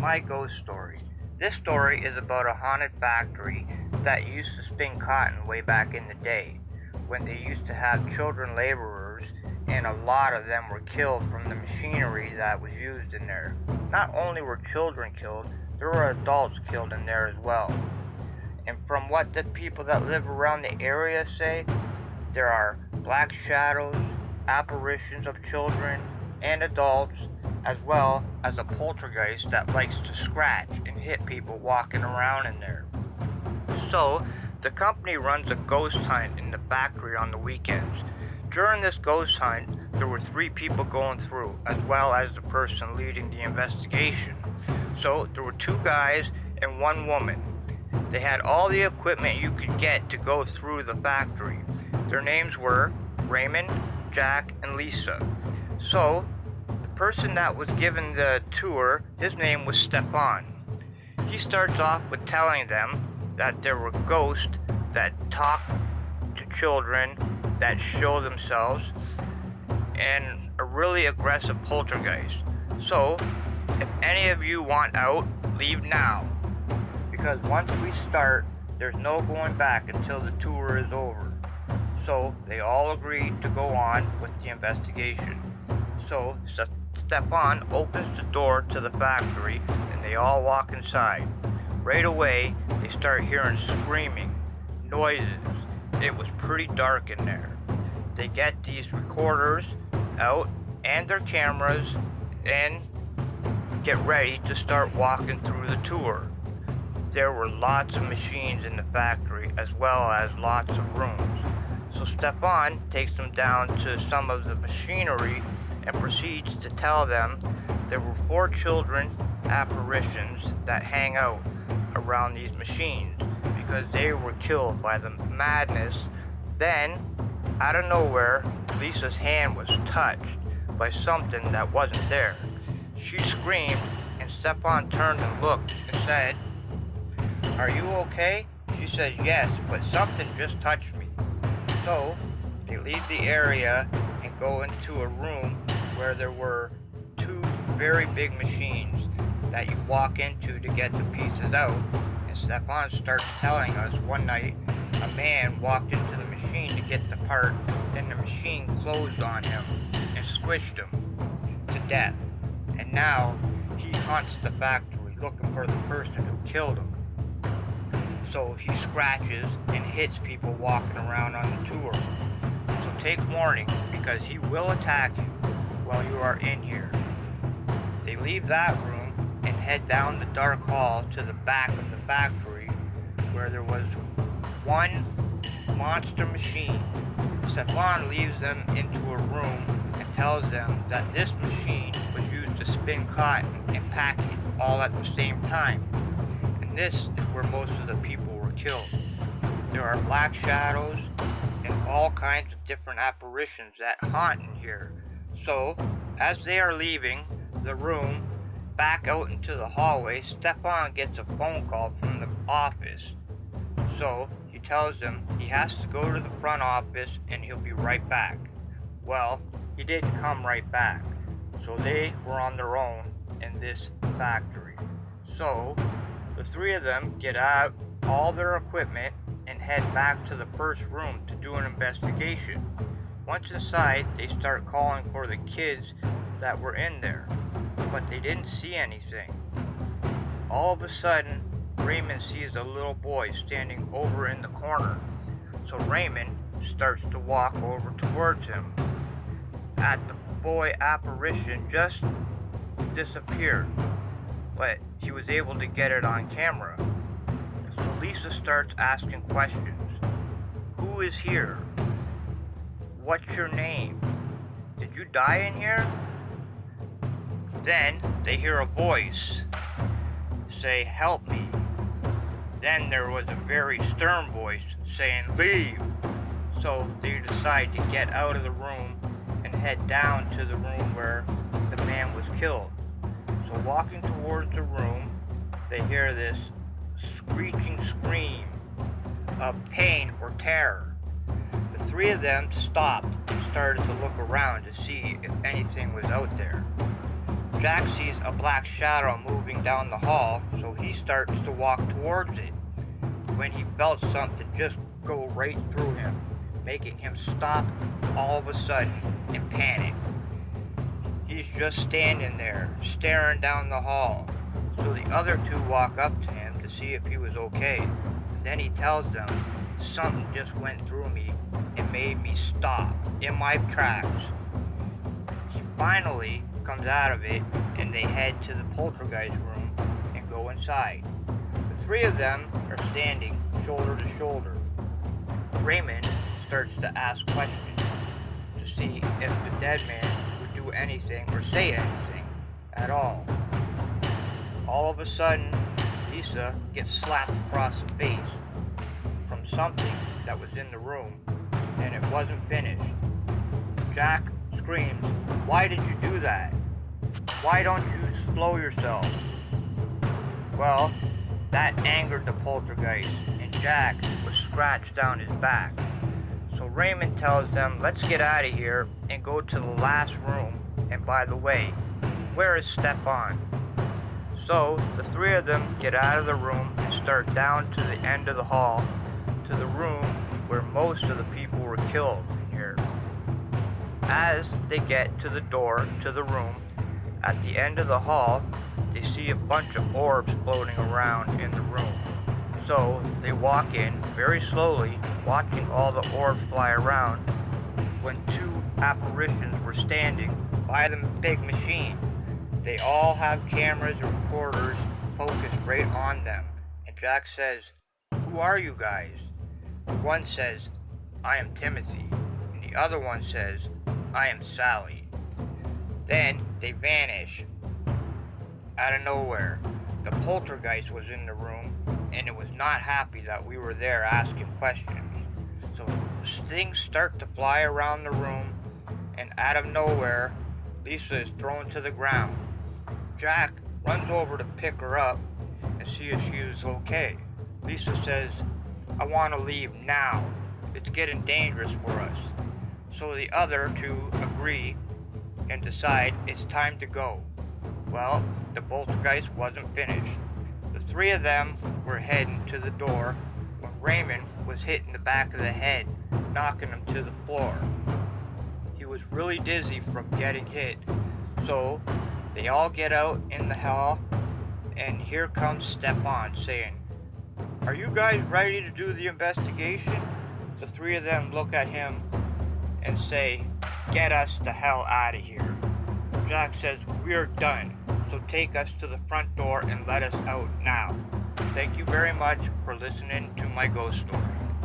my ghost story. This story is about a haunted factory that used to spin cotton way back in the day, when they used to have children laborers, and a lot of them were killed from the machinery that was used in there. Not only were children killed, there were adults killed in there as well. And from what the people that live around the area say, there are black shadows, apparitions of children and adults, as well as a poltergeist that likes to scratch and hit people walking around in there. So, the company runs a ghost hunt in the factory on the weekends. During this ghost hunt, there were 3 people going through, as well as the person leading the investigation. So, there were 2 guys and 1 woman. They had all the equipment you could get to go through the factory. Their names were Raymond, Jack, and Lisa. So, the person that was given the tour, his name was Stefan. He starts off with telling them that there were ghosts that talk to children, that show themselves, and a really aggressive poltergeist. So, if any of you want out, leave now. Because once we start, there's no going back until the tour is over. So, they all agreed to go on with the investigation. So, Stefan opens the door to the factory, and they all walk inside. Right away, they start hearing screaming, noises. It was pretty dark in there. They get these recorders out and their cameras and get ready to start walking through the tour. There were lots of machines in the factory, as well as lots of rooms. So Stefan takes them down to some of the machinery and proceeds to tell them there were 4 children apparitions that hang out around these machines because they were killed by the madness. Then, out of nowhere, Lisa's hand was touched by something that wasn't there. She screamed, and Stefan turned and looked and said, "Are you okay?" She said, "Yes, but something just touched me." So, they leave the area and go into a room where there were 2 very big machines that you walk into to get the pieces out. And Stefan starts telling us one night a man walked into the machine to get the part, and the machine closed on him and squished him to death. And now he haunts the factory looking for the person who killed him. So he scratches and hits people walking around on the tour. So take warning, because he will attack you while you are in here. They leave that room and head down the dark hall to the back of the factory, where there was 1 monster machine. Stefan leads them into a room and tells them that this machine was used to spin cotton and pack it all at the same time. And this is where most of the people were killed. There are black shadows and all kinds of different apparitions that haunt in here. So, as they are leaving the room back out into the hallway, Stefan gets a phone call from the office. So, he tells them he has to go to the front office and he'll be right back. Well, he didn't come right back. So they were on their own in this factory. So, the 3 of them get out all their equipment and head back to the first room to do an investigation. Once inside, they start calling for the kids that were in there, but they didn't see anything. All of a sudden, Raymond sees a little boy standing over in the corner. So Raymond starts to walk over towards him. The boy apparition just disappeared, but he was able to get it on camera. So Lisa starts asking questions. Who is here? What's your name? Did you die in here? Then they hear a voice say, "Help me." Then there was a very stern voice saying, "Leave." So they decide to get out of the room and head down to the room where the man was killed. So walking towards the room, they hear this screeching scream of pain or terror. The 3 of them stopped and started to look around to see if anything was out there. Jack sees a black shadow moving down the hall, so he starts to walk towards it, when he felt something just go right through him, making him stop all of a sudden in panic. He's just standing there, staring down the hall, so the other two walk up to him to see if he was okay. Then he tells them, "Something just went through me and made me stop in my tracks." He finally comes out of it, and they head to the poltergeist room and go inside. The three of them are standing shoulder to shoulder. Raymond starts to ask questions to see if the dead man would do anything or say anything at all. All of a sudden, Lisa gets slapped across the face from something that was in the room, and it wasn't finished. Jack screams, "Why did you do that? Why don't you slow yourself?" Well, that angered the poltergeist, and Jack was scratched down his back. So Raymond tells them, "Let's get out of here and go to the last room. And by the way, where is Stepan?" So the three of them get out of the room and start down to the end of the hall, to the room where most of the people were killed in here. As they get to the door to the room, at the end of the hall, they see a bunch of orbs floating around in the room. So they walk in very slowly, watching all the orbs fly around, when two apparitions were standing by the big machine. They all have cameras and recorders focused right on them. And Jack says, "Who are you guys?" One says, "I am Timothy." And the other one says, "I am Sally." Then they vanish out of nowhere. The poltergeist was in the room, and it was not happy that we were there asking questions. So things start to fly around the room, and out of nowhere, Lisa is thrown to the ground. Jack runs over to pick her up and see if she is okay. Lisa says, "I want to leave now. It's getting dangerous for us." So the other two agree and decide it's time to go. Well, the poltergeist wasn't finished. The three of them were heading to the door when Raymond was hit in the back of the head, knocking him to the floor. He was really dizzy from getting hit, so they all get out in the hall, and here comes Stepan saying, "Are you guys ready to do the investigation?" The three of them look at him and say, "Get us the hell out of here." Jack says, "We're done, so take us to the front door and let us out now." Thank you very much for listening to my ghost story.